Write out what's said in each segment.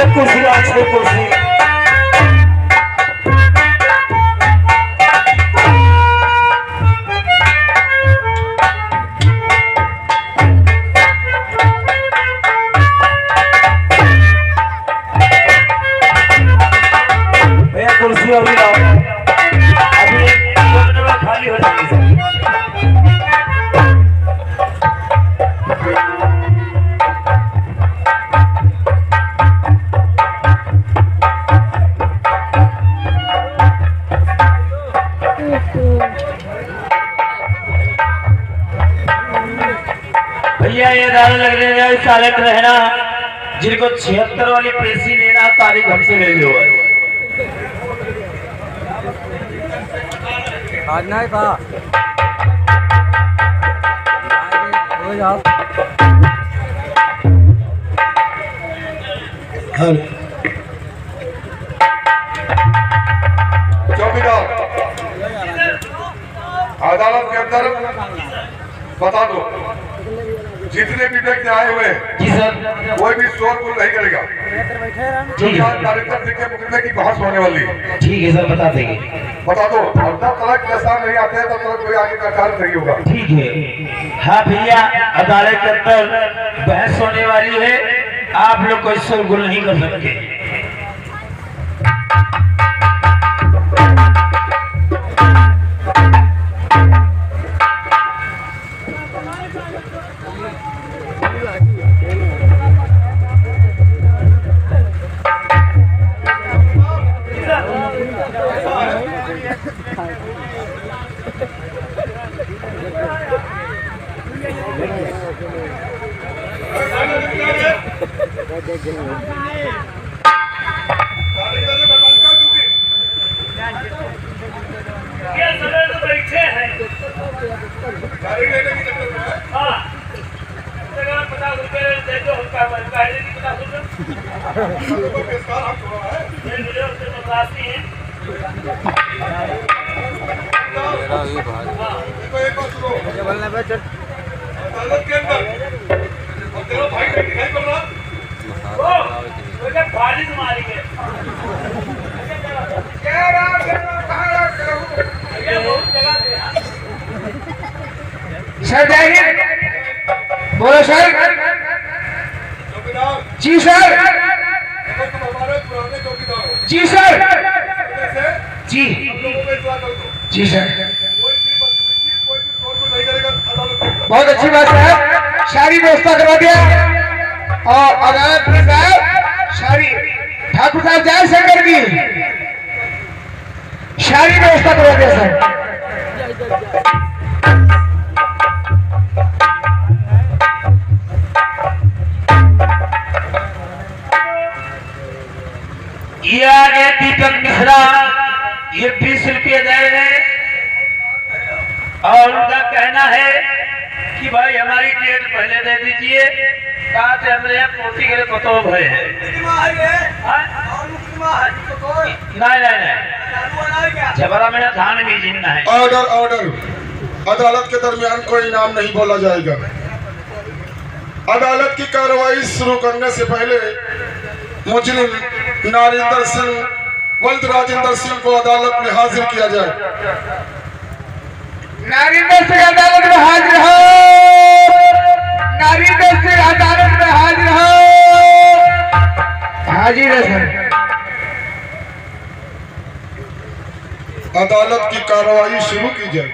छह कुर्सी। भैया कुर्सी और भी लाओ, अभी 2 मिनट में खाली हो जाएगी। भैया ये दादा लग रहे हैं चालक रहना, जिनको 76 वाली पेशी लेना तारीख हमसे ले लो। आज नहीं था चौकीदार अदालत के अंदर बता दो, जितने भी व्यक्ति आए हुए जी सर, कोई भी शोरगुल नहीं करेगा। ठीक है नारिंदर सिंह के मुकदमे की बहस होने वाली है। ठीक है सर, बता देंगे। बता दो, और तब तक जैसा नहीं आते हैं तब तक कोई आगे का कार्य नहीं होगा। ठीक है। हाँ भैया, अदालत के अंदर बहस होने वाली है, आप लोग कोई शोरगुल नहीं कर सकते। सर जय हिंद, बोलो सर। जी सर, जी सर, जी जी सर, बहुत अच्छी बात है, सारी व्यवस्था करवा दिया। और अदालत में साहब सारी ठाकुर साहब जय शंकर की सारी व्यवस्था करवा दिया सर। ये आगे दीपक मिश्रा, ये 20 रुपये दे रहे हैं और उनका कहना है कि भाई हमारी डेट पहले दे दीजिए, कहा से हमने पोती के लिए पतो भय है। नहीं, जबरा में धान भी जिन्ना है। ऑर्डर ऑर्डर, अदालत के दरमियान कोई नाम नहीं बोला जाएगा। अदालत की कार्रवाई शुरू करने से पहले मुजरिम नारिंदर सिंह वल्द राजेंद्र सिंह को अदालत में हाजिर किया जाए। नारिंदर सिंह अदालत में हाजिर हो, नारिंदर सिंह अदालत में हाजिर हो। हाजिर है सर। अदालत की कार्रवाई शुरू की जाए।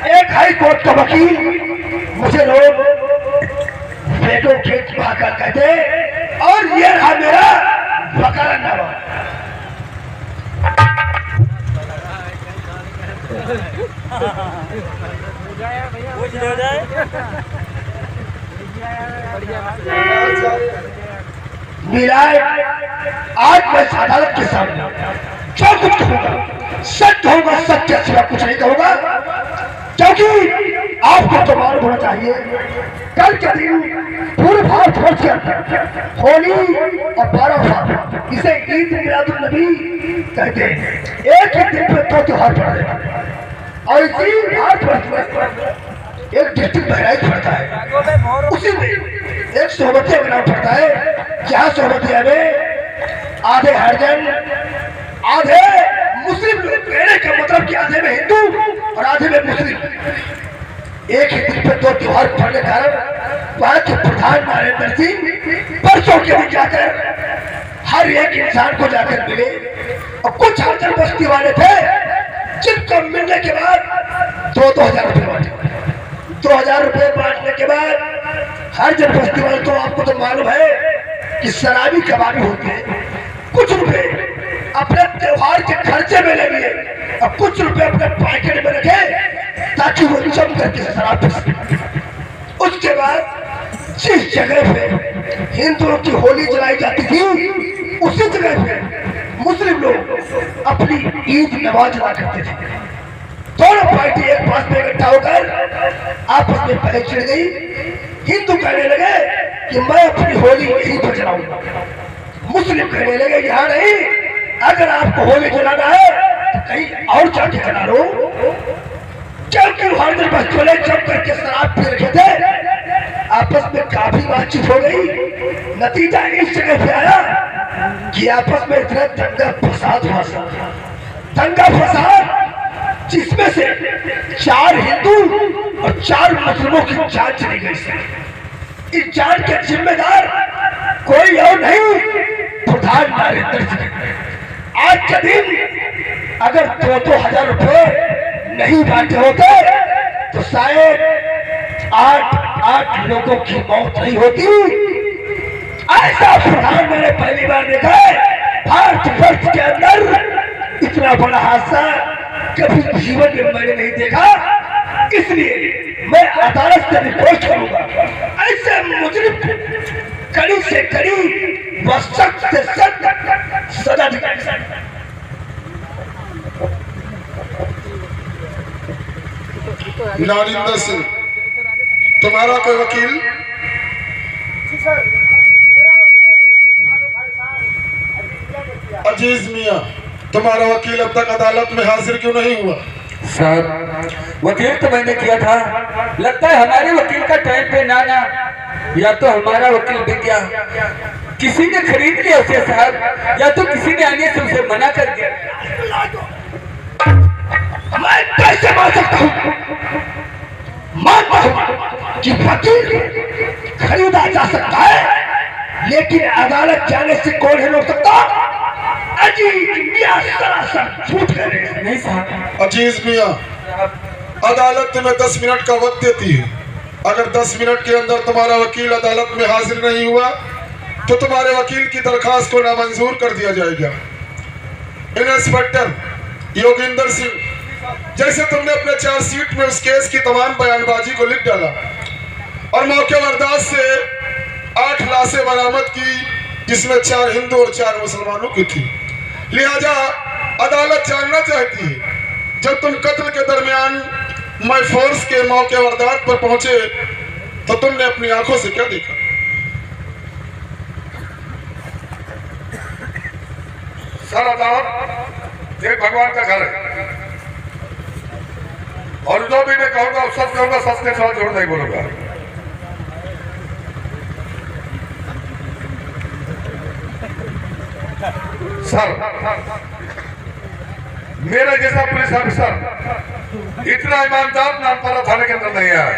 एक हाई कोर्ट का वकील मुझे लोग बेटो खेत भाकर कहते, और ये रहा मेरा बकरा नवा। मिलाए आज मैं अदालत के सामने जो कुछ होगा सच होगा, सच के सिवा कुछ नहीं कहूंगा, क्योंकि आपको तो मालूम होना चाहिए कल के दिन पूरे भारतवर्ष के अंदर होली और 12 साल इसे ईद मिलादुन नबी कहते हैं। एक ही दिन पे 2 त्योहार पड़ रहे हैं और इसी भारतवर्ष में एक डिस्ट्रिक्ट बहराइच पड़ता है, उसी में एक सोहबतिया ग्राम पड़ता है, जहाँ सोहबतिया में आधे हरिजन आधे मुस्लिम लोग। कहने का मतलब कि आधे में हिंदू और आधे में मुस्लिम। एक ही दिन पर दो त्योहार पड़ने के कारण वहाँ के प्रधान नरेंद्र सिंह परसों के दिन जाकर हर एक इंसान को जाकर मिले, और कुछ हरिजन बस्ती वाले थे जिनको मिलने के बाद 2,000 रुपये बांटे। 2,000 रुपये बांटने के बाद हरिजन बस्ती वाले, तो आपको तो मालूम है कि शराबी कबाबी होते हैं, कुछ रुपए अपने त्योहार के खर्चे में ले लिए और कुछ रुपए अपने पैकेट में रखे ताकि वो जम करके शराब पी सके। उसके बाद जिस जगह पे हिंदुओं की होली जलाई जाती थी, उसी जगह पे मुस्लिम लोग अपनी ईद नमाज अदा करते थे। दोनों पार्टी एक पास में इकट्ठा होकर आपस में पहले छिड़ गई। हिंदू कहने लगे कि मैं अपनी होली यहीं पर जलाऊंगा, मुस्लिम कहने लगे यहाँ नहीं, अगर आपको होली जलाना है तो कहीं और जाके जला लो। क्योंकि हर बच्चों ने जम करके शराब पी रखे थे, आपस में काफी बातचीत हो गई। नतीजा इस जगह पे आया कि आपस में इतना दंगा फसाद हुआ, दंगा फसाद जिसमें से 4 हिंदू और 4 मुस्लिमों की जान चली गई। इस जान के जिम्मेदार कोई और नहीं, प्रधान नरेंद्र सिंह। आज के दिन अगर 2,000 रुपये नहीं बांटे होते तो शायद 8 लोगों की मौत नहीं होती। ऐसा प्रधान मैंने पहली बार देखा है भारतवर्ष के अंदर। इतना बड़ा हादसा कभी जीवन में मैंने नहीं देखा, इसलिए मैं अदालत से रिपोर्ट करूंगा। ऐसे मुजरिम कड़ी से कड़ी व सख्त से सख्त सजा दिखाई। नारिंदर सिंह, तुम्हारा कोई वकील? अजीज मियां, तुम्हारा वकील अब तक अदालत में हाजिर क्यों नहीं हुआ? सर, वकील तो मैंने किया था, लगता है हमारे वकील का टाइम पे ना या तो हमारा वकील बिक गया, किसी ने खरीद लिया उसे साहब, या तो किसी ने आने से उसे मना कर दिया। मैं कैसे मान सकता हूँ? मानता हूँ कि वकील खरीदा जा सकता है, लेकिन अदालत जाने से कौन है रोक सकता? अजीज मियां सरासर झूठ कह रहे हैं। नहीं साहब। अजीज मियां, अदालत तुम्हें 10 मिनट का वक्त देती है। अगर 10 मिनट के अंदर तुम्हारा वकील अदालत में हाजिर नहीं हुआ तो तुम्हारे वकील की दरखास्त को नामंजूर कर दिया जाएगा। इंस्पेक्टर योगिंदर सिंह, जैसे तुमने अपने चार्जशीट में उस केस की तमाम बयानबाजी को लिख डाला और मौके वारदात से 8 लाशें बरामद की, जिसमें 4 हिंदू और 4 मुसलमानों की थी, लिहाजा अदालत जानना चाहती है जब तुम कत्ल के दरमियान मैं फोर्स के मौके वारदात पर पहुंचे तो तुमने अपनी आंखों से क्या देखा? सर, अदालत एक भगवान का घर है और जो भी मैं कहूंगा उस सब कहूंगा, सच के साथ झूठ नहीं बोलूंगा। सर, मेरे जैसा पुलिस ऑफिसर इतना ईमानदार नामपारा थाने के अंदर नहीं आया।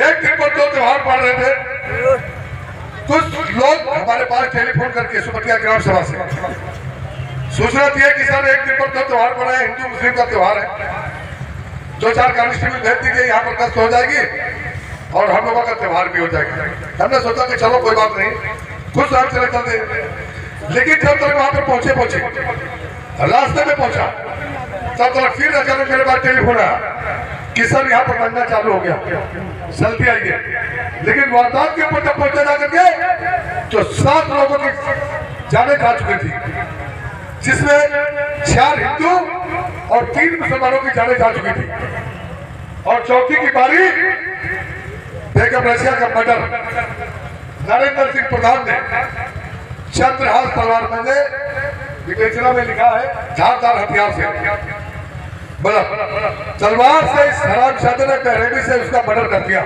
एक दिन पर 2 त्योहार पड़ रहे थे, कुछ लोग हमारे पास टेलीफोन करके सुपटिया ग्राम सभा से सूचना दी है कि सर एक दिन पर 2 त्योहार पड़ा है, हिंदू मुस्लिम का त्योहार है, 2-4 कांस्टेबल भेज दीजिए, यहाँ पर गश्त हो जाएगी और हम लोगों का त्योहार भी हो जाएगा। हमने सोचा कि चलो कोई बात नहीं, कुछ टाइम चले चलते। लेकिन जब तक वहां पर पहुंचे रास्ते में पहुंचा तब तक फिर अचानक मेरे पास टेलीफोन आया कि सर यहाँ पर बनना चालू हो गया, जल्दी आइए। लेकिन वारदात के ऊपर जब पहुंचा जा करके तो 7 लोगों की जाने जा चुकी थी, जिसमें 4 हिंदू और 3 मुसलमानों की जाने जा चुकी थी। और चौथी की बारी बेगम रजिया का मर्डर नरेंद्र सिंह प्रधान ने चंद्रहास तलवार में विवेचना में लिखा है धारदार हथियार से बोला तलवार से इस हराम शादी ने रेडी से उसका मर्डर कर दिया।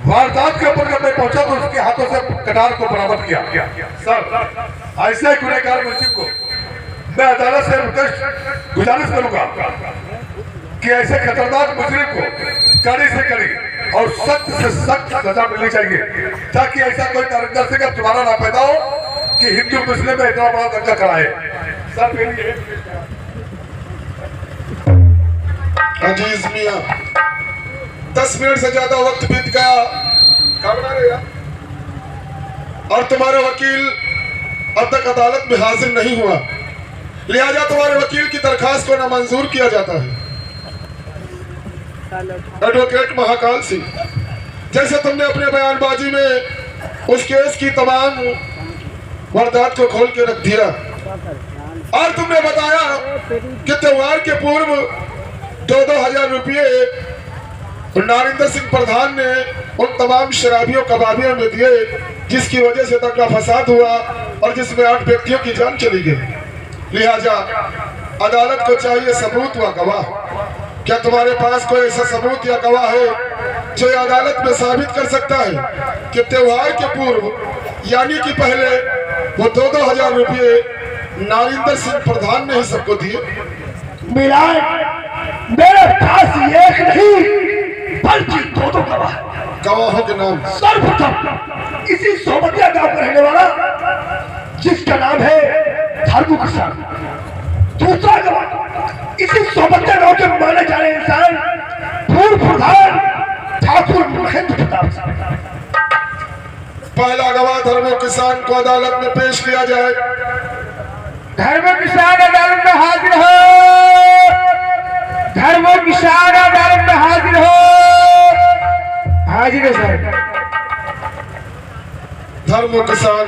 वारदात के ऊपर जब मैं पहुंचा तो उसके हाथों से कटार को बरामद किया। सर ऐसे गुनहगार मुलजिम को मैं अदालत से गुजारिश करूंगा कि ऐसे खतरनाक मुजरिम को कड़ी से कड़ी और सख्त से सख्त सजा मिलनी चाहिए, ताकि ऐसा कोई दर्शक अब दोबारा ना पैदा हो कि हिंदू मुस्लिम में इतना बड़ा दंगा कराए। सर अजीज मियां, 10 मिनट से ज्यादा वक्त बीत गया, कब ना रहेगा? और तुम्हारा वकील अब तक अदालत में हाजिर नहीं हुआ, लिहाजा तुम्हारे वकील की दरखास्त को नामंजूर किया जाता है। एडवोकेट महाकाल सिंह, जैसे तुमने अपने बयानबाजी में उस केस की तमाम वारदात को खोल के रख दिया और तुमने बताया कि त्योहार के पूर्व 2-2 हजार रुपये नारिंदर सिंह प्रधान ने उन तमाम शराबियों कबाबियों में दिए, जिसकी वजह से दंगा फसाद हुआ और जिसमें 8 व्यक्तियों की जान चली गई। लिहाजा अदालत को चाहिए सबूत व गवाह। क्या तुम्हारे पास कोई ऐसा सबूत या गवाह है जो अदालत में साबित कर सकता है कि त्योहार के पूर्व यानी कि पहले वो 2-2 हजार रुपये नारिंदर सिंह प्रधान ने ही सबको दिए? मिलान, मेरे पास एक नहीं बल्कि 2 गवाह। गवाहों के नाम? सर्वप्रथम इसी सोमतिया गांव का रहने वाला जिसका नाम है धर्मू किसान। दूसरा गवाह इसी सोमतिया गांव के माने जाने इंसान पूर्व प्रधान ठाकुर महेंद्र प्रताप सिंह। पहला गवाह धर्मू किसान को अदालत में पेश किया जाए। धर्मो किसान अदालत में हाजिर हो। धर्मो किसान अदालत में हाजिर हो। हाजिर है सर। धर्मो किसान,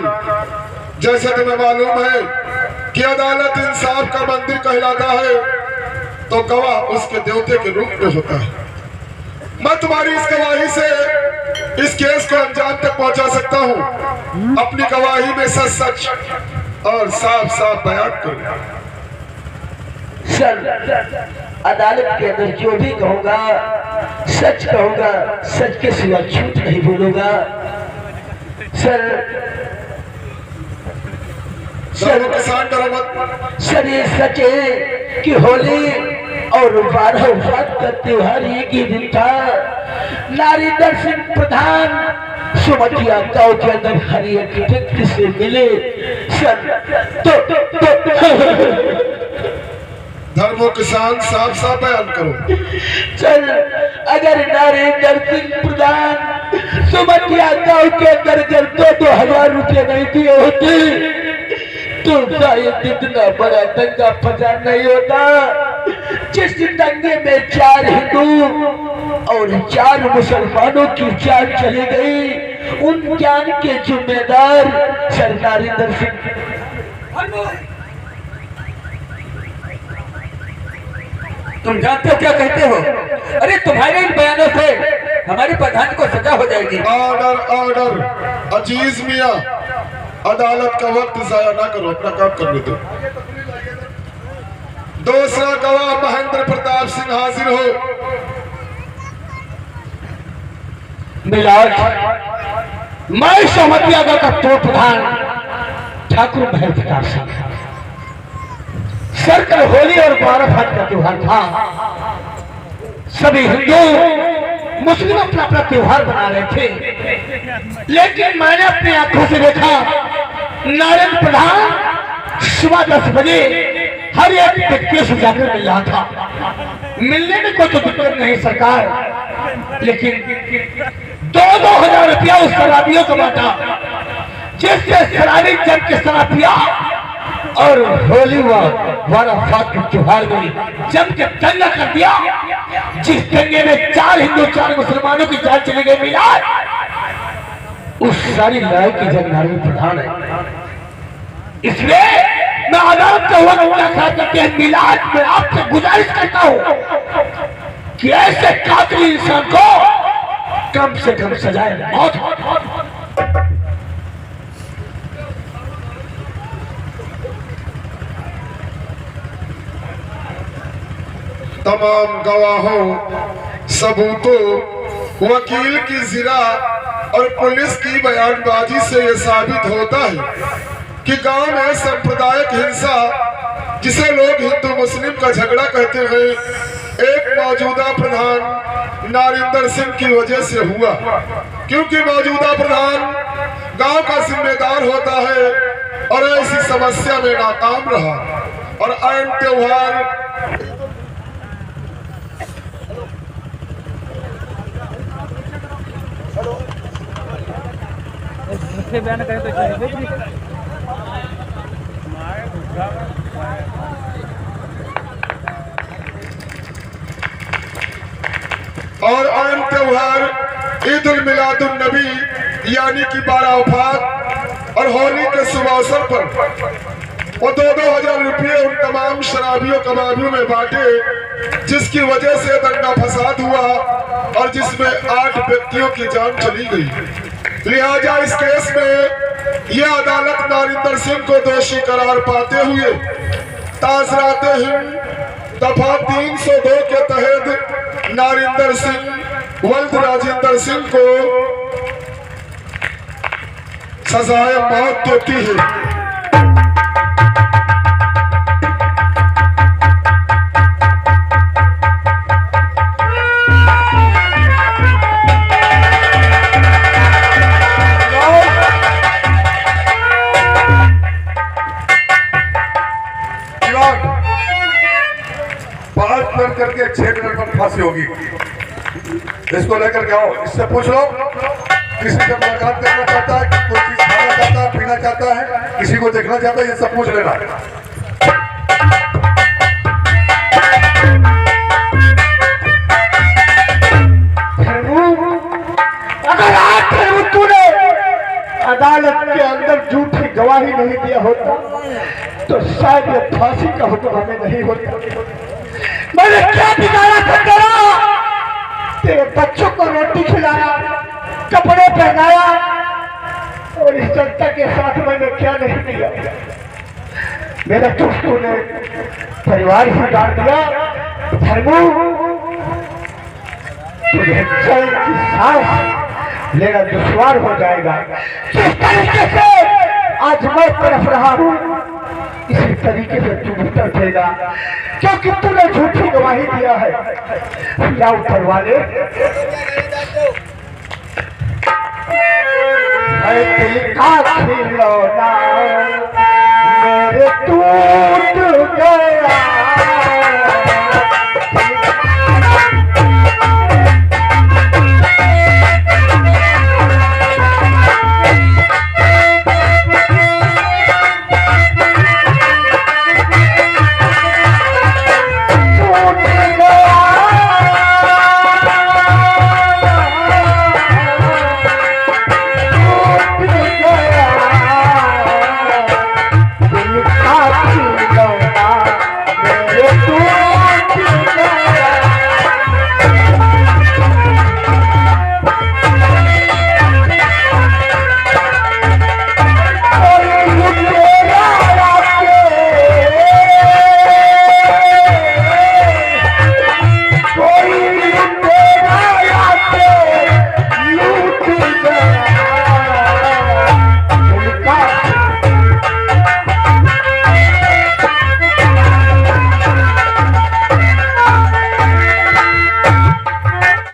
जैसे तुम्हें मालूम है कि अदालत इंसाफ का मंदिर कहलाता है, तो गवाह उसके देवते के रूप में होता है। मैं तुम्हारी इस गवाही से इस केस को अंजाम तक पहुंचा सकता हूं। अपनी गवाही में सच सच और साफ साफ बयान करूंगा। सर, अदालत के अंदर जो भी कहूंगा सच कहूंगा, सच के सिवा झूठ नहीं बोलूंगा। सर सर ये सच है कि होली और 12 वक्त का त्योहार एक ही दिन था। नारिंदर सिंह प्रधान सुमतिया गांव के अंदर हर एक व्यक्ति से मिले। सर धर्मो किसान, साफ साफ बयान करो। सर, अगर नारिंदर सिंह प्रधान सुमतिया गांव के अंदर जब 2-2 हजार रुपये नहीं दिए होते तो शायद इतना बड़ा दंगा फसाद नहीं होता। जिस दंगे में 4 हिंदू और 4 मुसलमानों की जान चली गई, उन जान के जिम्मेदार सर नारिंदर सिंह। तुम जानते हो क्या कहते हो? अरे तुम्हारे इन बयानों से हमारे प्रधान को सजा हो जाएगी। Order, order. अजीज मियां, अदालत का वक्त जाया ना करो, अपना काम करने दो। दूसरा गवाह महेंद्र प्रताप सिंह हाजिर हो। मिलाज, मैं सोमतिया गांव का पूर्व प्रधान ठाकुर महेंद्र प्रताप सिंह। सर, कल होली और 12 फाट का त्योहार था। सभी हिंदू मुस्लिम अपना अपना त्योहार मना रहे थे, लेकिन मैंने अपनी आंखों से देखा नारायण प्रधान सुबह 10 बजे हर एक व्यक्ति से जाकर मिल रहा था। मिलने में कोई तो दिक्कत नहीं सरकार, लेकिन 2-2 हजार रुपया उस शराबियों को बांटा, जिससे शराबी जम के शराब पिया और होली व 12 फाट के त्योहार में जम के दंगा कर दिया, जिस दंगे में 4 हिंदू 4 मुसलमानों की जान चली गई। मिलाद, उस सारी लड़ाई की जब नारायण प्रधान है। इसलिए मैं अदालत का हुआ करते हैं मिलाद में आपसे गुजारिश करता हूं कि ऐसे कातिल इंसान को कम से कम सजाए मौत। तमाम गवाहों, सबूतों, वकील की जिरा और पुलिस की बयानबाजी से यह साबित होता है कि गांव में सांप्रदायिक हिंसा, जिसे लोग हिंदू मुस्लिम का झगड़ा कहते हैं, एक मौजूदा प्रधान नारिंदर सिंह की वजह से हुआ। क्योंकि मौजूदा प्रधान गांव का जिम्मेदार होता है और ऐसी समस्या में नाकाम रहा और ऐन त्योहार बयान करें तो और आम त्योहार ईद उल मिलादुन नबी यानी कि 12 वफात और होली के शुभ अवसर पर वो 2-2 हजार रुपये उन तमाम शराबियों कबाबियों में बांटे, जिसकी वजह से दंगा फसाद हुआ और जिसमें 8 व्यक्तियों की जान चली गई। लिहाजा इस केस में यह अदालत नारिंदर सिंह को दोषी करार पाते हुए ताज़रात हिंद दफा 302 के तहत नारिंदर सिंह वल्द राजेंद्र सिंह को सजाए मौत देती है। करके 6 मिनट पर फांसी होगी। इसको लेकर के आओ, इससे पूछ लो किसी से मुलाकात करना चाहता है, कोई चीज खाना चाहता है, पीना चाहता है, किसी को देखना चाहता है, ये सब पूछ लेना। अगर आज तूने अदालत के अंदर झूठी गवाही नहीं दिया होता तो शायद ये फांसी का हुक्म हमें नहीं होता। मैंने क्या बिगाड़ा था तेरा? तेरे बच्चों को रोटी खिलाया, कपड़े पहनाया और इस जनता के साथ मैंने क्या नहीं किया? मेरे दोस्तों ने परिवार ही डाल दिया। धर्मू, तुझे चैन की सांस लेना दुश्वार हो जाएगा। जिस तरीके से आज मैं तरफ रहा हूँ, इसी तरीके से तू उत्तर देगा, क्योंकि तूने झूठी गवाही दिया है। या ऊपर वाले, दिल का खिलौना मेरे